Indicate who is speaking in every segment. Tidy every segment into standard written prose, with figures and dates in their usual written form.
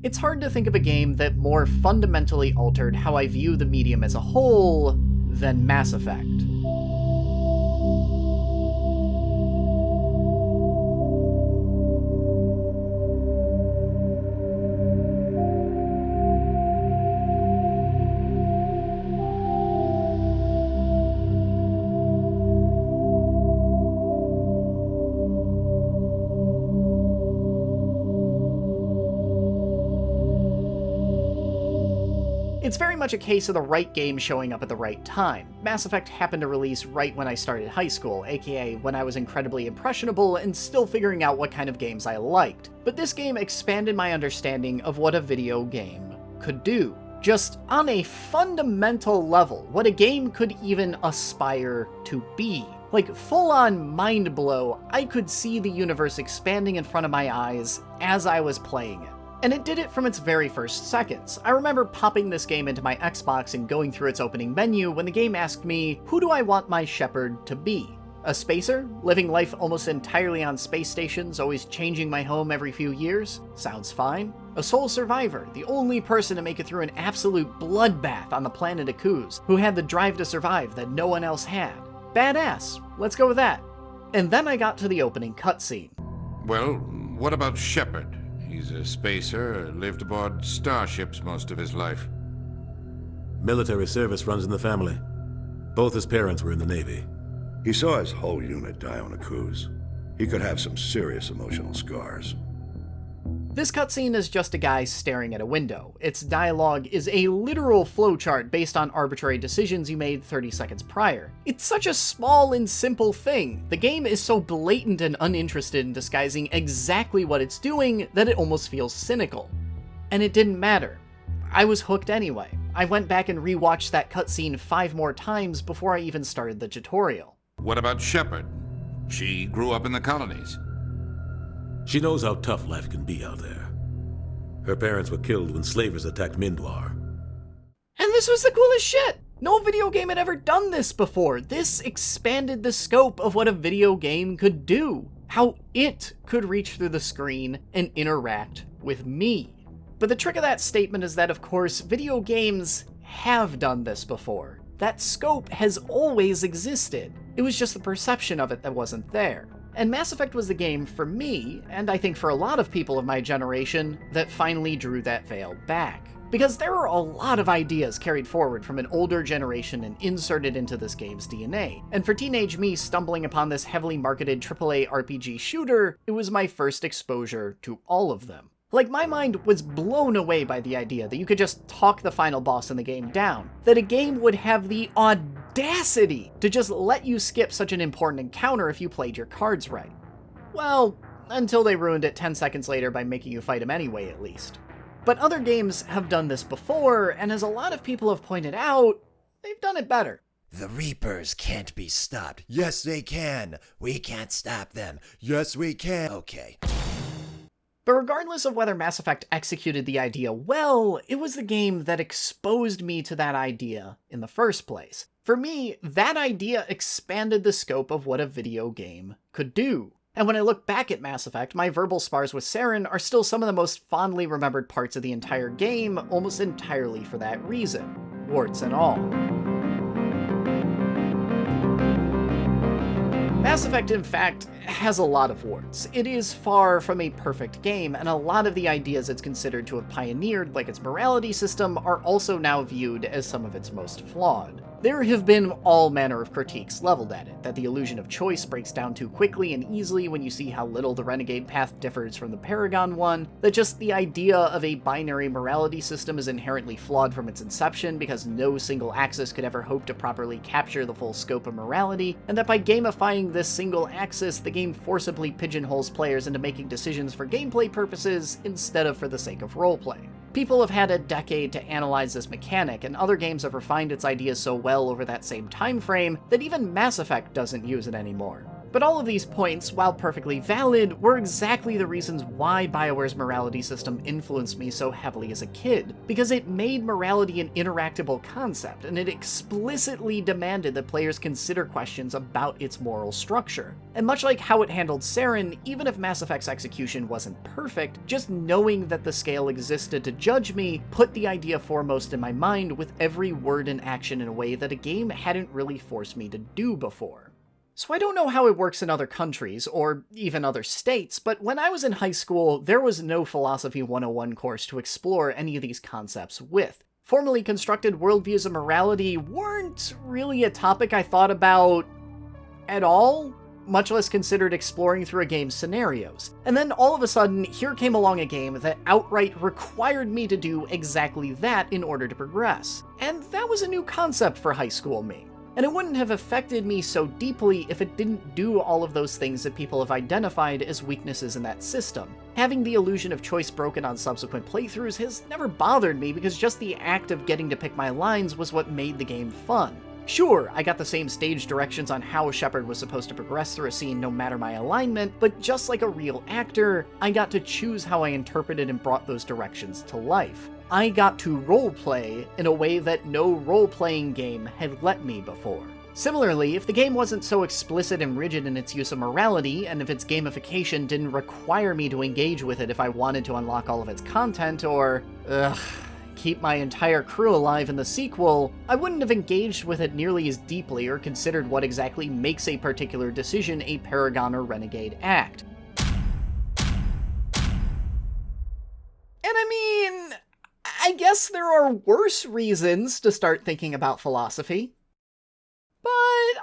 Speaker 1: It's hard to think of a game that more fundamentally altered how I view the medium as a whole than Mass Effect. It's very much a case of the right game showing up at the right time. Mass Effect happened to release right when I started high school, aka when I was incredibly impressionable and still figuring out what kind of games I liked. But this game expanded my understanding of what a video game could do. Just on a fundamental level, what a game could even aspire to be. Like, full-on mind blow, I could see the universe expanding in front of my eyes as I was playing it. And it did it from its very first seconds. I remember popping this game into my Xbox and going through its opening menu when the game asked me, who do I want my Shepard to be? A spacer? Living life almost entirely on space stations, always changing my home every few years? Sounds fine. A sole survivor, the only person to make it through an absolute bloodbath on the planet Akuz, who had the drive to survive that no one else had. Badass. Let's go with that. And then I got to the opening cutscene.
Speaker 2: Well, what about Shepard? He's a spacer, lived aboard starships most of his life.
Speaker 3: Military service runs in the family. Both his parents were in the Navy.
Speaker 4: He saw his whole unit die on a cruise. He could have some serious emotional scars.
Speaker 1: This cutscene is just a guy staring at a window. Its dialogue is a literal flowchart based on arbitrary decisions you made 30 seconds prior. It's such a small and simple thing. The game is so blatant and uninterested in disguising exactly what it's doing that it almost feels cynical. And it didn't matter. I was hooked anyway. I went back and rewatched that cutscene 5 more times before I even started the tutorial.
Speaker 2: What about Shepard? She grew up in the colonies.
Speaker 3: She knows how tough life can be out there. Her parents were killed when slavers attacked Mindwar.
Speaker 1: And this was the coolest shit! No video game had ever done this before. This expanded the scope of what a video game could do. How it could reach through the screen and interact with me. But the trick of that statement is that, of course, video games have done this before. That scope has always existed. It was just the perception of it that wasn't there. And Mass Effect was the game for me, and I think for a lot of people of my generation, that finally drew that veil back. Because there are a lot of ideas carried forward from an older generation and inserted into this game's DNA. And for teenage me stumbling upon this heavily marketed AAA RPG shooter, it was my first exposure to all of them. Like, my mind was blown away by the idea that you could just talk the final boss in the game down, that a game would have the audacity to just let you skip such an important encounter if you played your cards right. Well, until they ruined it 10 seconds later by making you fight him anyway, at least. But other games have done this before, and as a lot of people have pointed out, they've done it better.
Speaker 5: The Reapers can't be stopped. Yes, they can. We can't stop them. Yes, we can. Okay.
Speaker 1: But regardless of whether Mass Effect executed the idea well, it was the game that exposed me to that idea in the first place. For me, that idea expanded the scope of what a video game could do. And when I look back at Mass Effect, my verbal spars with Saren are still some of the most fondly remembered parts of the entire game, almost entirely for that reason, warts and all. Mass Effect, in fact, has a lot of warts. It is far from a perfect game, and a lot of the ideas it's considered to have pioneered, like its morality system, are also now viewed as some of its most flawed. There have been all manner of critiques leveled at it, that the illusion of choice breaks down too quickly and easily when you see how little the Renegade path differs from the Paragon one, that just the idea of a binary morality system is inherently flawed from its inception because no single axis could ever hope to properly capture the full scope of morality, and that by gamifying this single axis, the game forcibly pigeonholes players into making decisions for gameplay purposes instead of for the sake of roleplay. People have had a decade to analyze this mechanic, and other games have refined its ideas so well over that same time frame that even Mass Effect doesn't use it anymore. But all of these points, while perfectly valid, were exactly the reasons why BioWare's morality system influenced me so heavily as a kid, because it made morality an interactable concept, and it explicitly demanded that players consider questions about its moral structure. And much like how it handled Saren, even if Mass Effect's execution wasn't perfect, just knowing that the scale existed to judge me put the idea foremost in my mind with every word and action in a way that a game hadn't really forced me to do before. So I don't know how it works in other countries, or even other states, but when I was in high school, there was no Philosophy 101 course to explore any of these concepts with. Formally constructed worldviews of morality weren't really a topic I thought about at all, much less considered exploring through a game's scenarios. And then all of a sudden, here came along a game that outright required me to do exactly that in order to progress. And that was a new concept for high school me. And it wouldn't have affected me so deeply if it didn't do all of those things that people have identified as weaknesses in that system. Having the illusion of choice broken on subsequent playthroughs has never bothered me because just the act of getting to pick my lines was what made the game fun. Sure, I got the same stage directions on how Shepard was supposed to progress through a scene no matter my alignment, but just like a real actor, I got to choose how I interpreted and brought those directions to life. I got to roleplay in a way that no role-playing game had let me before. Similarly, if the game wasn't so explicit and rigid in its use of morality, and if its gamification didn't require me to engage with it if I wanted to unlock all of its content, or, keep my entire crew alive in the sequel, I wouldn't have engaged with it nearly as deeply or considered what exactly makes a particular decision a Paragon or Renegade act. And I mean, I guess there are worse reasons to start thinking about philosophy. But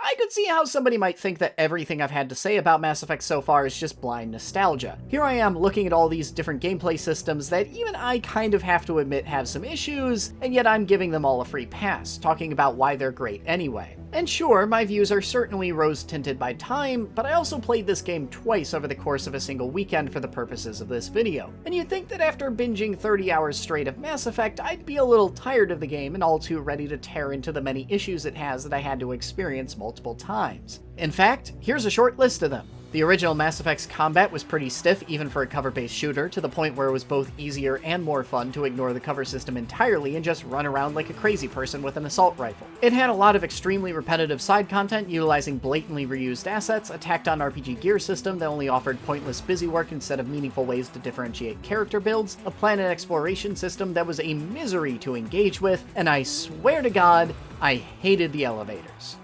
Speaker 1: I could see how somebody might think that everything I've had to say about Mass Effect so far is just blind nostalgia. Here I am looking at all these different gameplay systems that even I kind of have to admit have some issues, and yet I'm giving them all a free pass, talking about why they're great anyway. And sure, my views are certainly rose-tinted by time, but I also played this game twice over the course of a single weekend for the purposes of this video. And you'd think that after binging 30 hours straight of Mass Effect, I'd be a little tired of the game and all too ready to tear into the many issues it has that I had to experience multiple times. In fact, here's a short list of them. The original Mass Effect's combat was pretty stiff even for a cover-based shooter, to the point where it was both easier and more fun to ignore the cover system entirely and just run around like a crazy person with an assault rifle. It had a lot of extremely repetitive side content utilizing blatantly reused assets, a tacked-on RPG gear system that only offered pointless busywork instead of meaningful ways to differentiate character builds, a planet exploration system that was a misery to engage with, and I swear to God, I hated the elevators.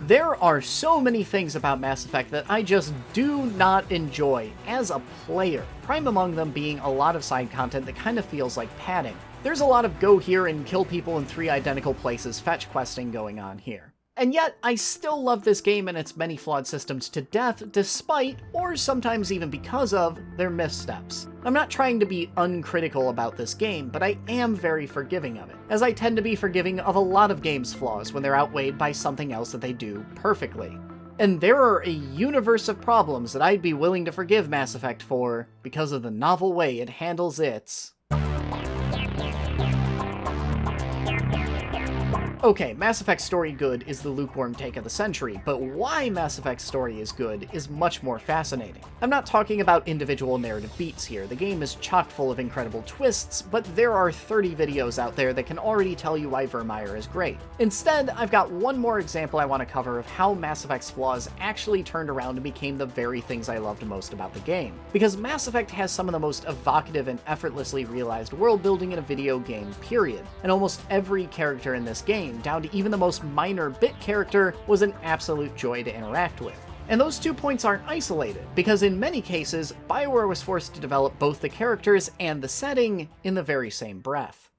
Speaker 1: There are so many things about Mass Effect that I just do not enjoy as a player, prime among them being a lot of side content that kind of feels like padding. There's a lot of go here and kill people in 3 identical places fetch questing going on here. And yet, I still love this game and its many flawed systems to death, despite, or sometimes even because of, their missteps. I'm not trying to be uncritical about this game, but I am very forgiving of it, as I tend to be forgiving of a lot of games' flaws when they're outweighed by something else that they do perfectly. And there are a universe of problems that I'd be willing to forgive Mass Effect for, because of the novel way it handles its... Okay, Mass Effect's story good is the lukewarm take of the century, but why Mass Effect's story is good is much more fascinating. I'm not talking about individual narrative beats here, the game is chock full of incredible twists, but there are 30 videos out there that can already tell you why Virmire is great. Instead, I've got one more example I want to cover of how Mass Effect's flaws actually turned around and became the very things I loved most about the game. Because Mass Effect has some of the most evocative and effortlessly realized world building in a video game, period. And almost every character in this game, down to even the most minor bit character, was an absolute joy to interact with. And those 2 points aren't isolated, because in many cases, BioWare was forced to develop both the characters and the setting in the very same breath.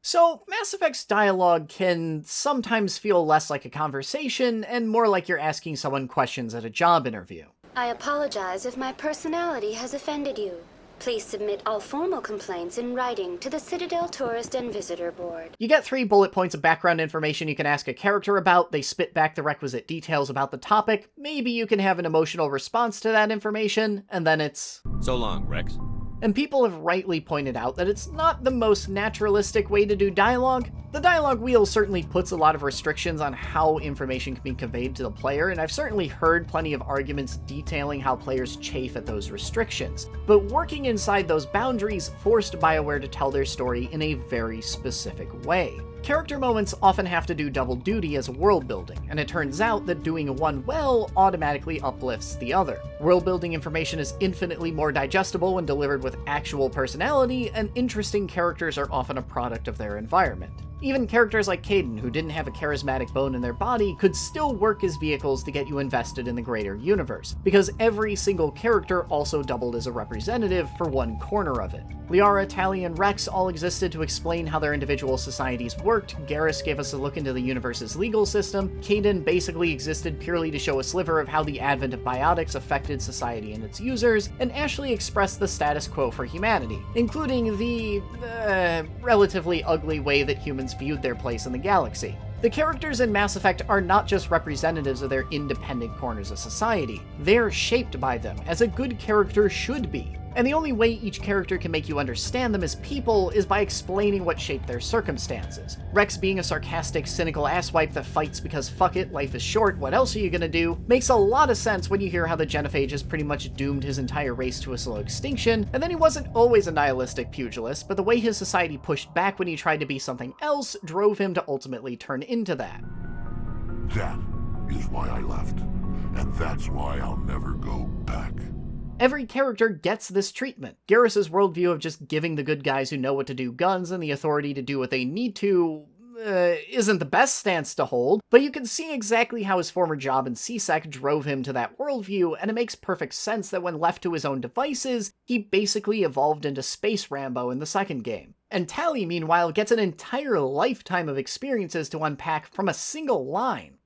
Speaker 1: So, Mass Effect's dialogue can sometimes feel less like a conversation and more like you're asking someone questions at a job interview.
Speaker 6: I apologize if my personality has offended you. Please submit all formal complaints in writing to the Citadel Tourist and Visitor Board.
Speaker 1: You get 3 bullet points of background information you can ask a character about, they spit back the requisite details about the topic, maybe you can have an emotional response to that information, and then it's...
Speaker 7: So long, Rex.
Speaker 1: And people have rightly pointed out that it's not the most naturalistic way to do dialogue, The dialogue wheel certainly puts a lot of restrictions on how information can be conveyed to the player, and I've certainly heard plenty of arguments detailing how players chafe at those restrictions. But working inside those boundaries forced BioWare to tell their story in a very specific way. Character moments often have to do double duty as world building, and it turns out that doing one well automatically uplifts the other. World building information is infinitely more digestible when delivered with actual personality, and interesting characters are often a product of their environment. Even characters like Kaidan, who didn't have a charismatic bone in their body, could still work as vehicles to get you invested in the greater universe, because every single character also doubled as a representative for one corner of it. Liara, Tali, and Rex all existed to explain how their individual societies worked, Garrus gave us a look into the universe's legal system, Kaidan basically existed purely to show a sliver of how the advent of biotics affected society and its users, and Ashley expressed the status quo for humanity, including the, relatively ugly way that humans viewed their place in the galaxy. The characters in Mass Effect are not just representatives of their independent corners of society, they're shaped by them, as a good character should be. And the only way each character can make you understand them as people is by explaining what shaped their circumstances. Rex being a sarcastic, cynical asswipe that fights because fuck it, life is short, what else are you gonna do, makes a lot of sense when you hear how the Genophage pretty much doomed his entire race to a slow extinction, and then he wasn't always a nihilistic pugilist, but the way his society pushed back when he tried to be something else drove him to ultimately turn into that.
Speaker 7: That is why I left, and that's why I'll never go back.
Speaker 1: Every character gets this treatment. Garrus's worldview of just giving the good guys who know what to do guns and the authority to do what they need to isn't the best stance to hold, but you can see exactly how his former job in CSEC drove him to that worldview, and it makes perfect sense that when left to his own devices, he basically evolved into Space Rambo in the second game. And Tali, meanwhile, gets an entire lifetime of experiences to unpack from a single line.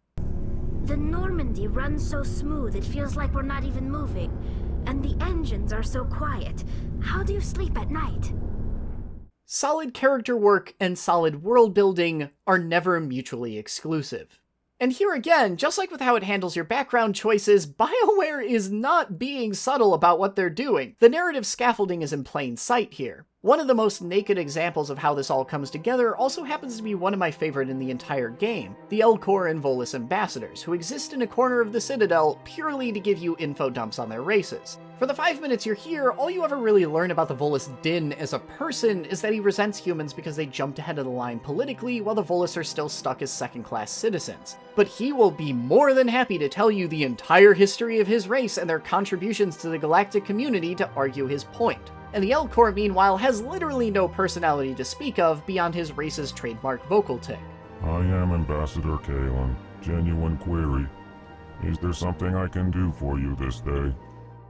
Speaker 8: The Normandy runs so smooth it feels like we're not even moving. And the engines are so quiet. How do you sleep at night?
Speaker 1: Solid character work and solid world building are never mutually exclusive. And here again, just like with how it handles your background choices, BioWare is not being subtle about what they're doing. The narrative scaffolding is in plain sight here. One of the most naked examples of how this all comes together also happens to be one of my favorite in the entire game, the Elcor and Volus ambassadors, who exist in a corner of the Citadel purely to give you info dumps on their races. For the 5 minutes you're here, all you ever really learn about the Volus Din as a person is that he resents humans because they jumped ahead of the line politically while the Volus are still stuck as second-class citizens. But he will be more than happy to tell you the entire history of his race and their contributions to the galactic community to argue his point. And the Elcor, meanwhile, has literally no personality to speak of beyond his race's trademark vocal tick.
Speaker 7: I am Ambassador Kalen. Genuine query. Is there something I can do for you this day?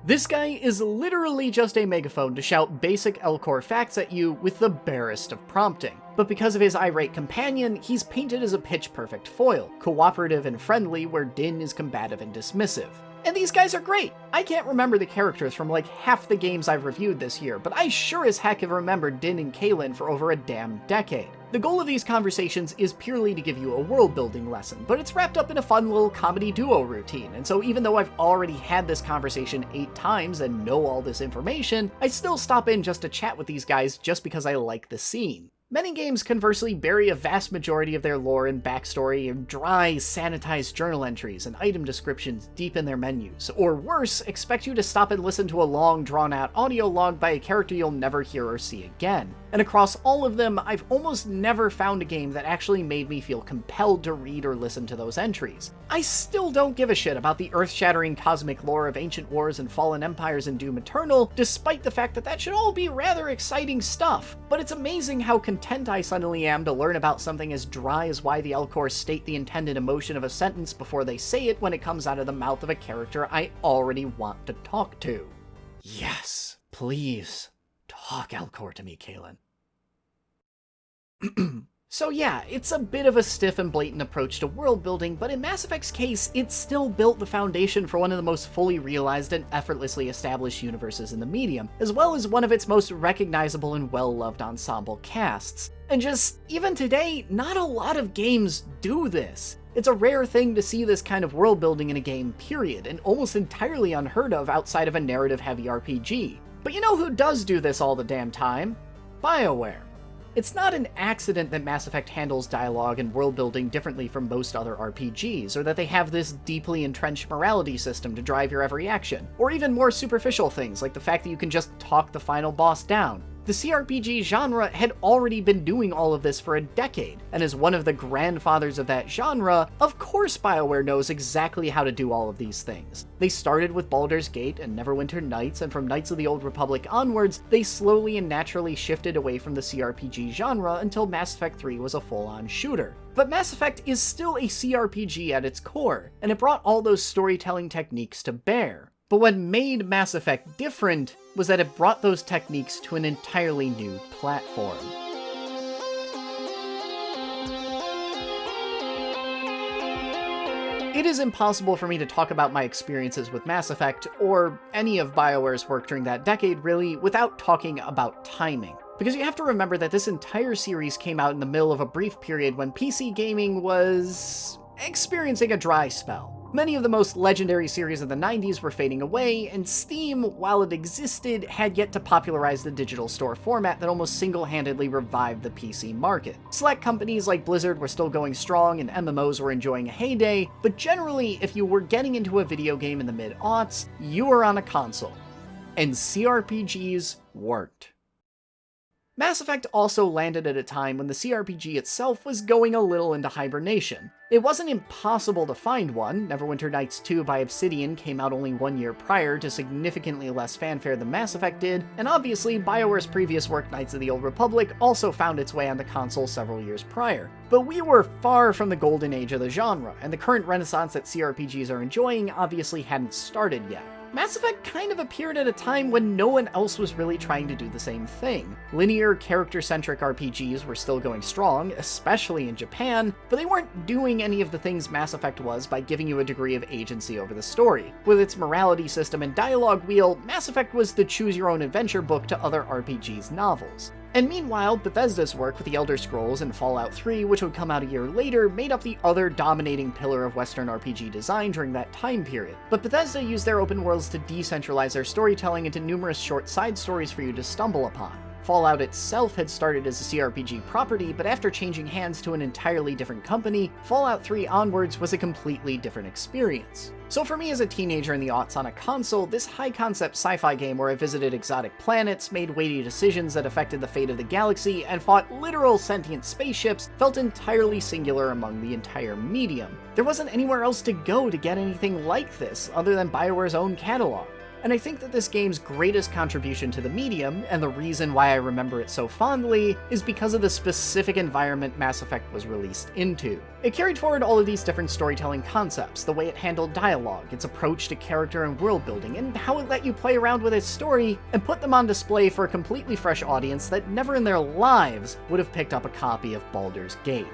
Speaker 1: This guy is literally just a megaphone to shout basic Elcor facts at you with the barest of prompting. But because of his irate companion, he's painted as a pitch-perfect foil, cooperative and friendly where Din is combative and dismissive. And these guys are great! I can't remember the characters from like half the games I've reviewed this year, but I sure as heck have remembered Din and Kalen for over a damn decade. The goal of these conversations is purely to give you a world-building lesson, but it's wrapped up in a fun little comedy duo routine, and so even though I've already had this conversation 8 times and know all this information, I still stop in just to chat with these guys just because I like the scene. Many games conversely bury a vast majority of their lore and backstory in dry, sanitized journal entries and item descriptions deep in their menus, or worse, expect you to stop and listen to a long, drawn-out audio log by a character you'll never hear or see again. And across all of them, I've almost never found a game that actually made me feel compelled to read or listen to those entries. I still don't give a shit about the earth-shattering cosmic lore of ancient wars and fallen empires in Doom Eternal, despite the fact that that should all be rather exciting stuff. But it's amazing how content I suddenly am to learn about something as dry as why the Elcor state the intended emotion of a sentence before they say it when it comes out of the mouth of a character I already want to talk to. Yes, please, talk Elcor to me, Kalen. So yeah, it's a bit of a stiff and blatant approach to world building, but in Mass Effect's case, it still built the foundation for one of the most fully realized and effortlessly established universes in the medium, as well as one of its most recognizable and well-loved ensemble casts. And just, even today, not a lot of games do this. It's a rare thing to see this kind of world building in a game, period, and almost entirely unheard of outside of a narrative-heavy RPG. But you know who does do this all the damn time? BioWare. It's not an accident that Mass Effect handles dialogue and world building differently from most other RPGs, or that they have this deeply entrenched morality system to drive your every action, or even more superficial things like the fact that you can just talk the final boss down. The CRPG genre had already been doing all of this for a decade, and as one of the grandfathers of that genre, of course BioWare knows exactly how to do all of these things. They started with Baldur's Gate and Neverwinter Nights, and from Knights of the Old Republic onwards, they slowly and naturally shifted away from the CRPG genre until Mass Effect 3 was a full-on shooter. But Mass Effect is still a CRPG at its core, and it brought all those storytelling techniques to bear. But what made Mass Effect different was that it brought those techniques to an entirely new platform. It is impossible for me to talk about my experiences with Mass Effect, or any of BioWare's work during that decade really, without talking about timing. Because you have to remember that this entire series came out in the middle of a brief period when PC gaming was experiencing a dry spell. Many of the most legendary series of the 90s were fading away, and Steam, while it existed, had yet to popularize the digital store format that almost single-handedly revived the PC market. Select companies like Blizzard were still going strong, and MMOs were enjoying a heyday, but generally, if you were getting into a video game in the mid-aughts, you were on a console. And CRPGs weren't. Mass Effect also landed at a time when the CRPG itself was going a little into hibernation. It wasn't impossible to find one. Neverwinter Nights 2 by Obsidian came out only 1 year prior to significantly less fanfare than Mass Effect did, and obviously BioWare's previous work, Knights of the Old Republic, also found its way onto console several years prior. But we were far from the golden age of the genre, and the current renaissance that CRPGs are enjoying obviously hadn't started yet. Mass Effect kind of appeared at a time when no one else was really trying to do the same thing. Linear, character-centric RPGs were still going strong, especially in Japan, but they weren't doing any of the things Mass Effect was by giving you a degree of agency over the story. With its morality system and dialogue wheel, Mass Effect was the choose-your-own-adventure book to other RPGs' novels. And meanwhile, Bethesda's work with The Elder Scrolls and Fallout 3, which would come out a year later, made up the other dominating pillar of Western RPG design during that time period. But Bethesda used their open worlds to decentralize their storytelling into numerous short side stories for you to stumble upon. Fallout itself had started as a CRPG property, but after changing hands to an entirely different company, Fallout 3 onwards was a completely different experience. So for me as a teenager in the aughts on a console, this high-concept sci-fi game where I visited exotic planets, made weighty decisions that affected the fate of the galaxy, and fought literal sentient spaceships felt entirely singular among the entire medium. There wasn't anywhere else to go to get anything like this, other than BioWare's own catalog. And I think that this game's greatest contribution to the medium, and the reason why I remember it so fondly, is because of the specific environment Mass Effect was released into. It carried forward all of these different storytelling concepts, the way it handled dialogue, its approach to character and world building, and how it let you play around with its story, and put them on display for a completely fresh audience that never in their lives would have picked up a copy of Baldur's Gate.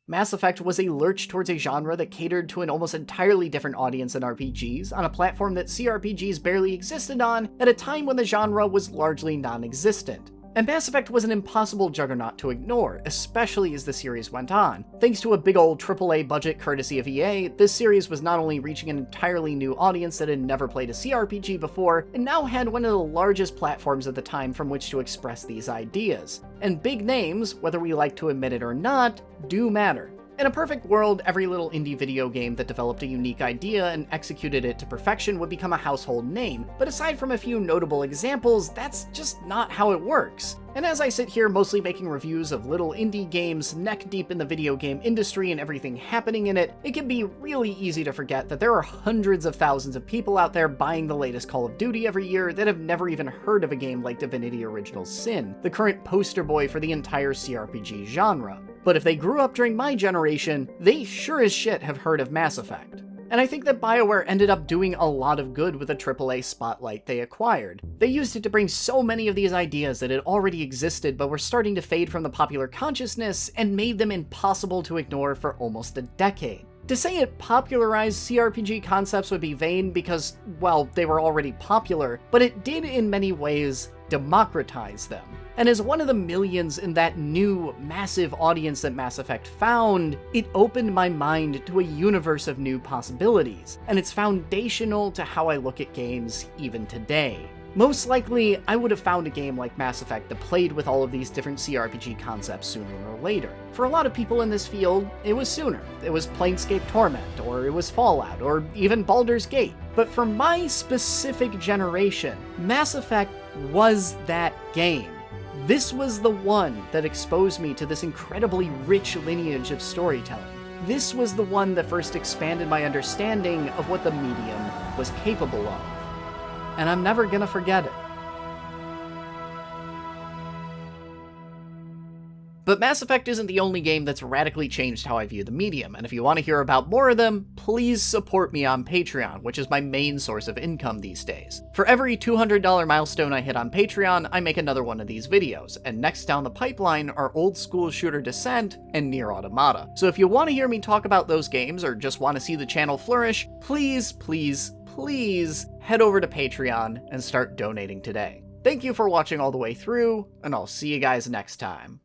Speaker 1: Mass Effect was a lurch towards a genre that catered to an almost entirely different audience than RPGs, on a platform that CRPGs barely existed on, at a time when the genre was largely non-existent. And Mass Effect was an impossible juggernaut to ignore, especially as the series went on. Thanks to a big old AAA budget courtesy of EA, this series was not only reaching an entirely new audience that had never played a CRPG before, and now had one of the largest platforms at the time from which to express these ideas. And big names, whether we like to admit it or not, do matter. In a perfect world, every little indie video game that developed a unique idea and executed it to perfection would become a household name, but aside from a few notable examples, that's just not how it works. And as I sit here mostly making reviews of little indie games neck deep in the video game industry and everything happening in it, it can be really easy to forget that there are hundreds of thousands of people out there buying the latest Call of Duty every year that have never even heard of a game like Divinity Original Sin, the current poster boy for the entire CRPG genre. But if they grew up during my generation, they sure as shit have heard of Mass Effect. And I think that BioWare ended up doing a lot of good with the AAA spotlight they acquired. They used it to bring so many of these ideas that had already existed but were starting to fade from the popular consciousness and made them impossible to ignore for almost a decade. To say it popularized CRPG concepts would be vain because, well, they were already popular, but it did in many ways democratize them. And as one of the millions in that new, massive audience that Mass Effect found, it opened my mind to a universe of new possibilities, and it's foundational to how I look at games even today. Most likely, I would have found a game like Mass Effect that played with all of these different CRPG concepts sooner or later. For a lot of people in this field, it was sooner. It was Planescape Torment, or it was Fallout, or even Baldur's Gate. But for my specific generation, Mass Effect was that game. This was the one that exposed me to this incredibly rich lineage of storytelling. This was the one that first expanded my understanding of what the medium was capable of. And I'm never gonna forget it. But Mass Effect isn't the only game that's radically changed how I view the medium, and if you want to hear about more of them, please support me on Patreon, which is my main source of income these days. For every $200 milestone I hit on Patreon, I make another one of these videos, and next down the pipeline are Old School Shooter Descent and Nier Automata. So if you want to hear me talk about those games, or just want to see the channel flourish, please head over to Patreon and start donating today. Thank you for watching all the way through, and I'll see you guys next time.